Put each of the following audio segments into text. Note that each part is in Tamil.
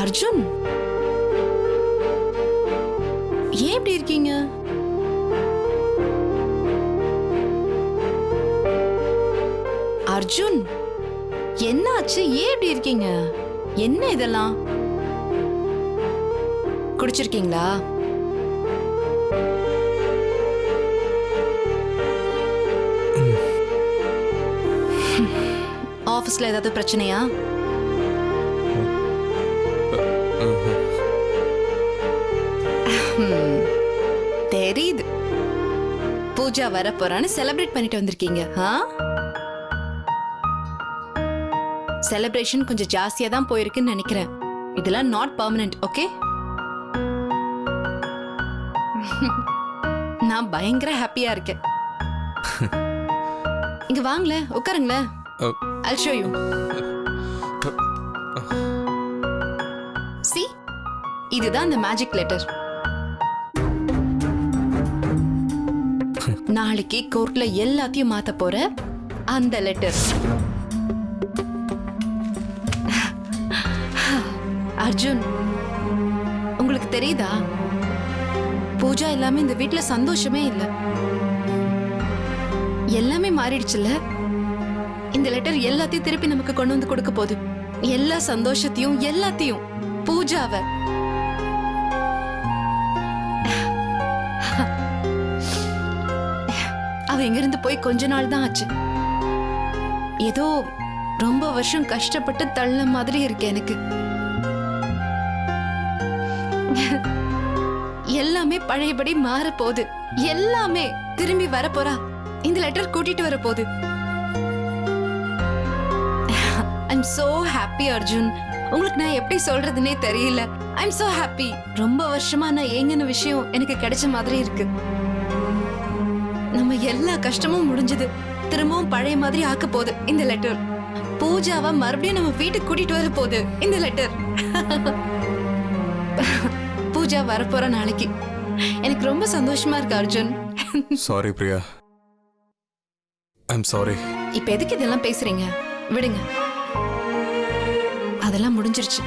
அர்ஜுன், ஏன் இப்படி இருக்கீங்க? அர்ஜுன், என்ன ஆச்சு? ஏன் இப்படி இருக்கீங்க? என்ன இதெல்லாம்? குடிச்சிருக்கீங்களா? ஆபீஸ்ல ஏதாவது பிரச்சனையா? தெரியுது. பூஜா வர போறான்னு செலிப்ரேட் பண்ணிட்டு வந்திருக்கீங்க. செலிப்ரேஷன் கொஞ்சம் ஜாஸ்தியா தான் போயிருக்குன்னு நினைக்கிறேன். இதெல்லாம் நாட் பெர்மனன்ட். ஓகே, நான் பயங்கர ஹாப்பியா இருக்கேன். இங்க வாங்களே, உட்காருங்களேன். I'll show you. See, இதுதான் அந்த மேஜிக் லெட்டர். நாளைக்கு கோர்ட்ல எல்லாத்தையும் மாத்த போற அந்த லெட்டர். அர்ஜுன், உங்களுக்கு தெரியுதா, பூஜா எல்லாமே இந்த வீட்ல சந்தோஷமே இல்ல. எல்லாமே மாறிடுச்சுல்ல. இந்த லெட்டர் எல்லாத்தையும் திருப்பி நமக்கு கொண்டு வந்து கொடுக்க போகுது. எல்லா சந்தோஷத்தையும், எல்லாத்தையும், பூஜாவை. அவ எங்கிருந்து போய் கொஞ்ச நாள் தான் ஆச்சு. ஏதோ ரொம்ப வருஷம் கஷ்டப்பட்டு தள்ள மாதிரி இருக்கு எனக்கு. எல்லாமே பழையபடி மாற போகுது. எல்லாமே திரும்பி வர போறா. இந்த லெட்டர் கூட்டிட்டு வர போகுது. I'm so happy Arjun. உங்களுக்கு நான் எப்படி சொல்றதுன்னே தெரியல. I'm so happy. ரொம்ப வருஷமா நான் ஏங்கின விஷயம் எனக்கு கிடைச்ச மாதிரி இருக்கு. நம்ம எல்லா கஷ்டமும் முடிஞ்சது. திரும்பவும் பழைய மாதிரி ஆக்க போகுது இந்த லெட்டர். பூஜாவை மறுபடியும் நம்ம வீட்டுக்கு கூட்டிட்டு வர போகுது இந்த லெட்டர். பூஜா வரப்போற நாளைக்கு. எனக்கு ரொம்ப சந்தோஷமா இருக்கு Arjun. Sorry Priya, I'm sorry. இப்ப எதுக்கு இதெல்லாம் பேசுறீங்க? விடுங்க, அதெல்லாம் முடிஞ்சிருச்சு.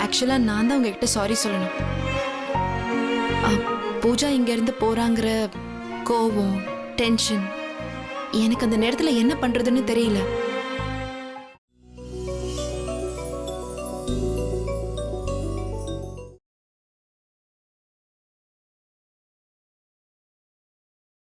ஆக்சுவலா நான் தான் உங்ககிட்ட சாரி சொல்லணும். பூஜா இங்க இருந்து போறாங்கிற கோவம், டென்ஷன், எனக்கு அந்த நேரத்துல என்ன பண்றதுன்னு தெரியல.